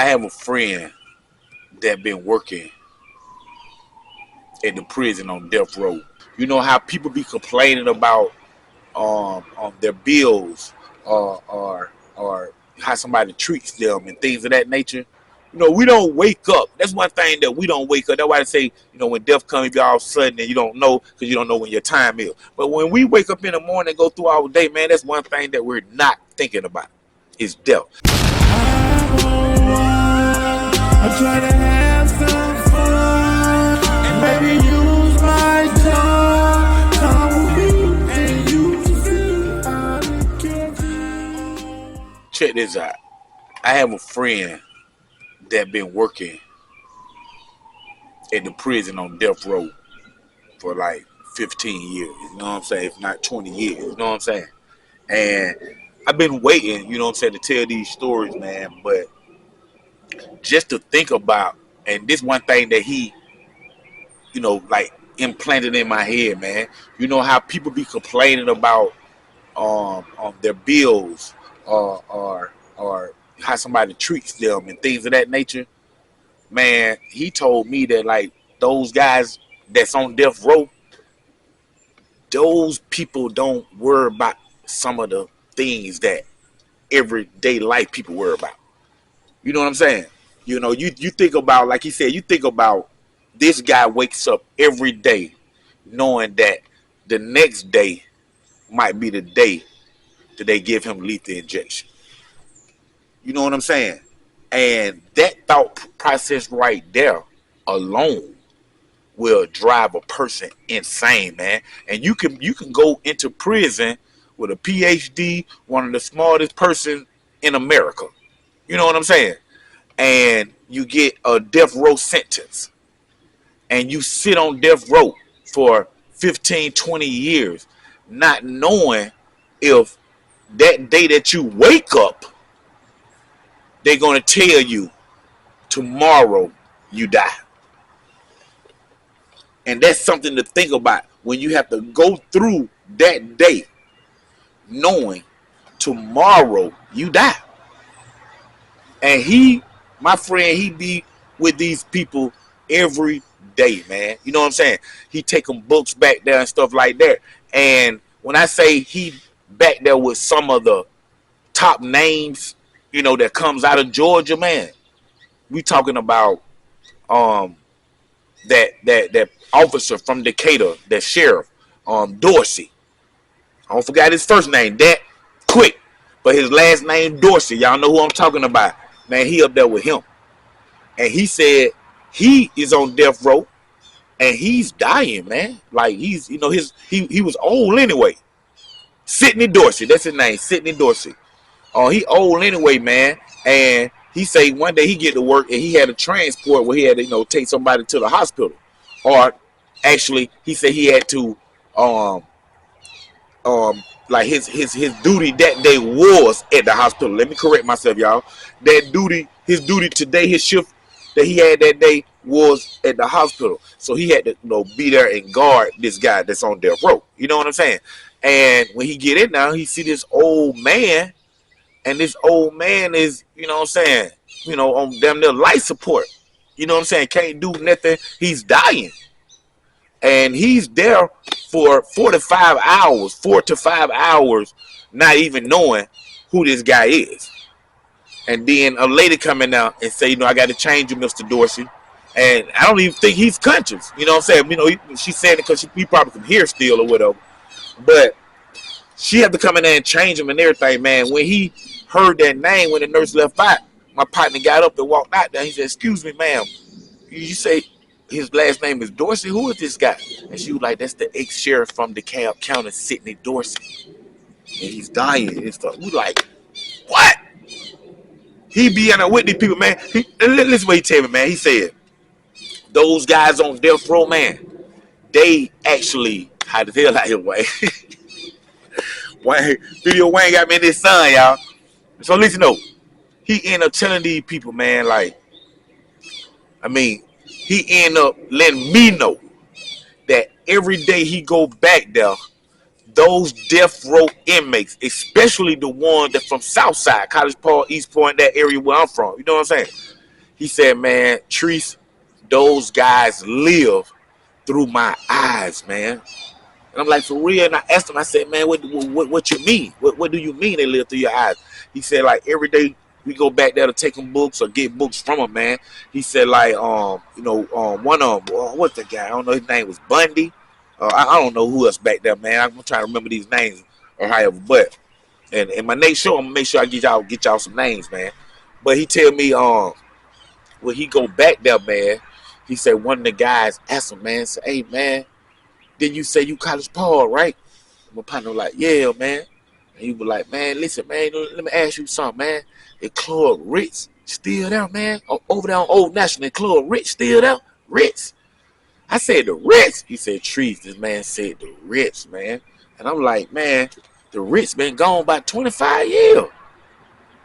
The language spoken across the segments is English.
I have a friend that been working at the prison on death row. You know how people be complaining about their bills or how somebody treats them and things of that nature. You know, we don't wake up. That's one thing that we don't wake up. That's why they say, you know, when death comes, you all of a sudden and you don't know because you don't know when your time is. But when we wake up in the morning and go through our day, man, that's one thing that we're not thinking about is death. I'm trying to have some fun and maybe use my tongue. Come with me and you see. Check this out. I have a friend that been working at the prison on death row for like 15 years. You know what I'm saying? If not 20 years. You know what I'm saying? And I've been waiting, you know what I'm saying, to tell these stories, man. But just to think about, and this one thing that he, you know, like implanted in my head, man. You know how people be complaining about their bills or how somebody treats them and things of that nature. Man, he told me that like those guys that's on death row, those people don't worry about some of the things that everyday life people worry about. You know what I'm saying? You know, you think about, like he said, you think about this guy wakes up every day knowing that the next day might be the day that they give him lethal injection. You know what I'm saying? And that thought process right there alone will drive a person insane, man. And you can go into prison with a PhD, one of the smartest person in America. You know what I'm saying? And you get a death row sentence. And you sit on death row for 15, 20 years, not knowing if that day that you wake up, they're going to tell you tomorrow you die. And that's something to think about when you have to go through that day knowing tomorrow you die. And my friend, he be with these people every day, man. You know what I'm saying? He take them books back there and stuff like that. And when I say he back there with some of the top names, you know, that comes out of Georgia, man, we talking about that officer from Decatur, that sheriff, Dorsey. I don't forget his first name, that quick, but his last name Dorsey. Y'all know who I'm talking about. Man, he up there with him. And he said he is on death row and he's dying, man. Like he's, you know, he was old anyway. Sidney Dorsey, that's his name, Sidney Dorsey. He old anyway, man. And he say one day he get to work and he had a transport where he had to, you know, take somebody to the hospital. Or actually, he said he had to like his duty that day was at the hospital. Let me correct myself, y'all. His duty today, his shift that he had that day was at the hospital. So he had to, you know, be there and guard this guy that's on death row. You know what I'm saying? And when he get in now, he see this old man, and this old man is, you know what I'm saying, you know, on damn near life support. You know what I'm saying? Can't do nothing. He's dying. And he's there for 4 to 5 hours, not even knowing who this guy is. And then a lady coming out and say, you know, I got to change you, Mr. Dorsey. And I don't even think he's conscious. You know what I'm saying? You know, she's saying it because he probably can hear still or whatever. But she had to come in there and change him and everything, man. When he heard that name, when the nurse left out, my partner got up and walked out there. He said, excuse me, ma'am, you say his last name is Dorsey? Who is this guy? And she was like, that's the ex-sheriff from DeKalb County, Sidney Dorsey. And he's dying and stuff. We like, what? He be in there with these people, man. Listen what he tell me, man. He said, those guys on death row, man, they actually, how the hell out here, Wayne? Video Wayne got me in this son, y'all. So listen, though. He end up telling these people, man, like, I mean, he end up letting me know that every day he go back there, those death row inmates, especially the ones that from Southside, College Park, East Point, that area where I'm from. You know what I'm saying? He said, man, Treese, those guys live through my eyes, man. And I'm like, for real? And I asked him, I said, man, what you mean? What do you mean they live through your eyes? He said, like, every day we go back there to take them books or get books from them, man. He said, like, one of them, what's the guy? I don't know, his name was Bundy. I don't know who else back there, man. I'm trying to remember these names or however, but and my next show, I'm gonna make sure I get y'all some names, man. But he tell me, when he go back there, man, he said one of the guys asked him, man, say, hey, man, didn't you say you College Paul, right? My partner was like, yeah, man. And he was like, man, listen, man, let me ask you something, man. Is Claude Ritz still there, man? Over there on Old National, is Claude Ritz still there? Ritz? I said, the Ritz? He said, Trees. This man said, the Ritz, man. And I'm like, man, the Ritz been gone by 25 years.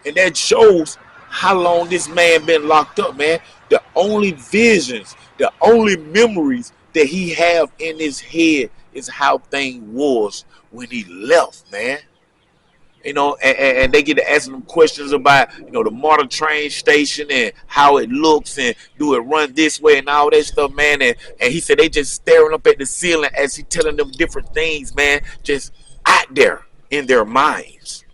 And that shows how long this man been locked up, man. The only visions, the only memories that he have in his head is how things was when he left, man. You know, and they get to asking them questions about, you know, the MARTA train station and how it looks and do it run this way and all that stuff, man. And he said they just staring up at the ceiling as he telling them different things, man, just out there in their minds.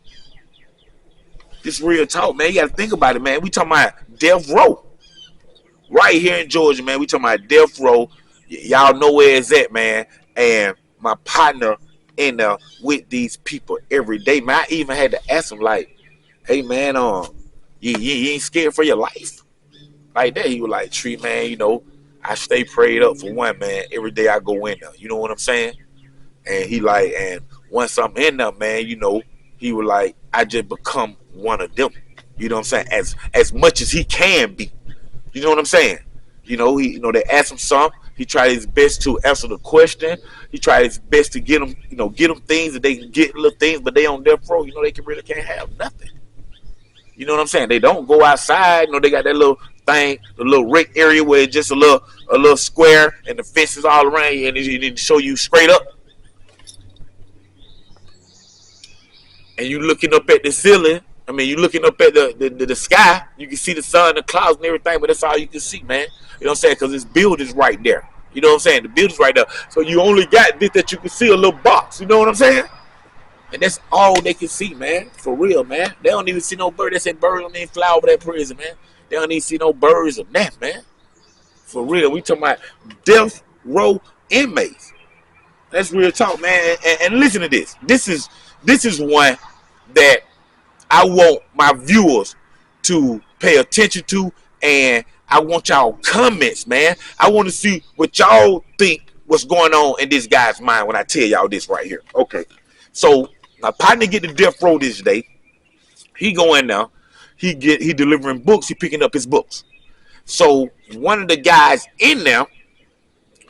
This real talk, man. You got to think about it, man. We talking about death row. Right here in Georgia, man. We talking about death row. Y'all know where it's at, man. And my partner in there with these people every day, man. I even had to ask him, like, hey, man, you ain't scared for your life? Like that. He was like, Tree, man, you know, I stay prayed up for one, man. Every day I go in there. You know what I'm saying? And he like, and once I'm in there, man, you know, he was like, I just become one of them. You know what I'm saying? As much as he can be. You know what I'm saying? You know, they ask him something. He tried his best to answer the question. He tried his best to get them, get them things that they can get, little things, but they on death row, they really can't have nothing. You know what I'm saying? They don't go outside. They got that little thing, the little rec area where it's just a little square and the fence is all around you and it show you straight up. And you looking up at the ceiling. I mean, you looking up at the sky. You can see the sun, the clouds, and everything, but that's all you can see, man. You know what I'm saying? Because this building's right there. You know what I'm saying? The building's right there. So you only got this that you can see a little box. You know what I'm saying? And that's all they can see, man. For real, man. They don't even see no bird. They say birds don't even fly over that prison, man. They don't even see no birds or that, man. For real. We talking about death row inmates. That's real talk, man. And listen to this. This is one that I want my viewers to pay attention to, and I want y'all comments, man. I want to see what y'all think what's going on in this guy's mind when I tell y'all this right here. Okay. So my partner get the death row this day. He go in now. He delivering books. He picking up his books. So one of the guys in there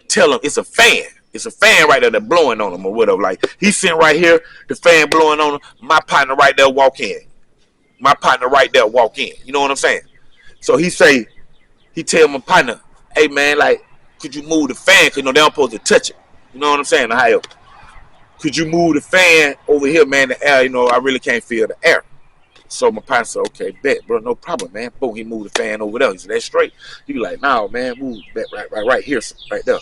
tell him it's a fan. It's a fan right there that blowing on him or whatever. Like he's sitting right here, the fan blowing on him. My partner right there walk in. You know what I'm saying? So he tell my partner, hey man, like, could you move the fan? Cause they don't supposed to touch it. You know what I'm saying? Could you move the fan over here, man? The air, I really can't feel the air. So my partner said, okay, bet, bro, no problem, man. Boom, he moved the fan over there. He said, that's straight. He was like, no, man, move that right here, right there.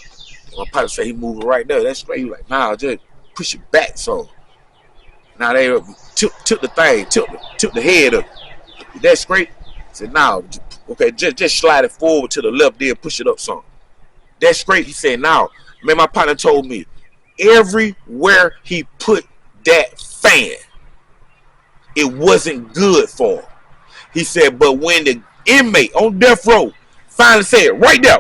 My partner said he moved it right there. That's straight. He was like, nah, just push it back. So now they tilt the thing, tilt the head up. That's straight. He said, nah, okay, just slide it forward to the left there, push it up some. That's straight. He said, now, man, my partner told me everywhere he put that fan, it wasn't good for him. He said, but when the inmate on death row finally said, right there,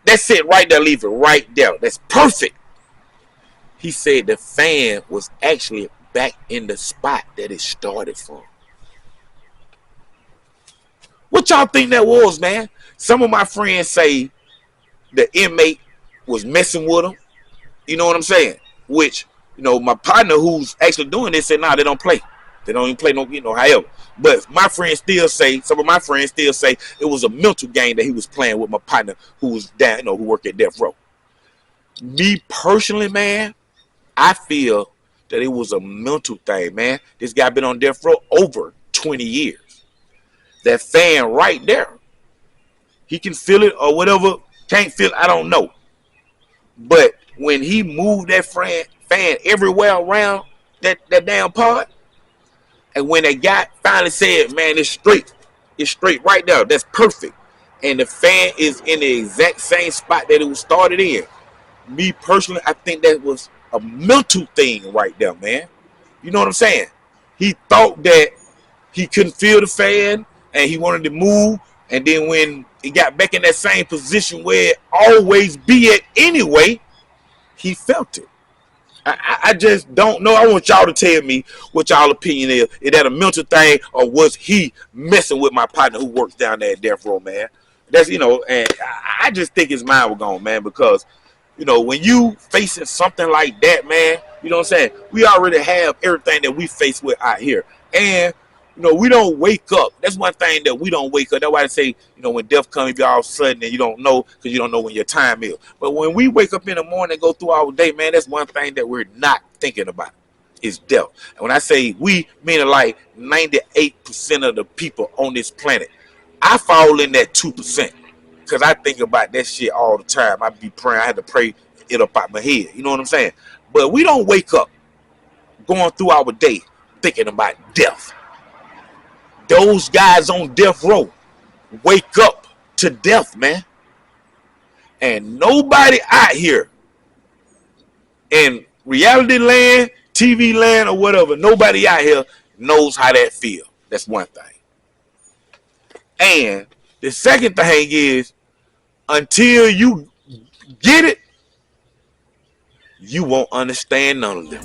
that's it right there, leave it right there. That's perfect. He said the fan was actually back in the spot that it started from. What y'all think that was, man? Some of my friends say the inmate was messing with him. You know what I'm saying? Which, my partner who's actually doing this said, nah, they don't play. They don't even play no, however. But some of my friends still say it was a mental game that he was playing with my partner who was down, who worked at death row. Me personally, man, I feel that it was a mental thing, man. This guy been on death row over 20 years. That fan right there, he can feel it or whatever. Can't feel it, I don't know. But when he moved that fan everywhere around that damn pod, and when that guy finally said, man, it's straight right there. That's perfect. And the fan is in the exact same spot that it was started in. Me personally, I think that was a mental thing right there, man. You know what I'm saying? He thought that he couldn't feel the fan and he wanted to move. And then when he got back in that same position where it always be at anyway, he felt it. I just don't know. I want y'all to tell me what y'all opinion is. Is that a mental thing or was he messing with my partner who works down there at death row, man? That's, and I just think his mind was gone, man, because, when you facing something like that, man, you know what I'm saying? We already have everything that we face with out here. And, we don't wake up. That's one thing that we don't wake up. That's why I say, when death comes, you all of a sudden and you don't know because you don't know when your time is. But when we wake up in the morning and go through our day, man, that's one thing that we're not thinking about is death. And when I say we, meaning like 98% of the people on this planet, I fall in that 2% because I think about that shit all the time. I be praying. I had to pray it up out my head. You know what I'm saying? But we don't wake up going through our day thinking about death. Those guys on death row wake up to death, man. And nobody out here in reality land, TV land, or whatever, nobody out here knows how that feels. That's one thing. And the second thing is, until you get it, you won't understand none of them.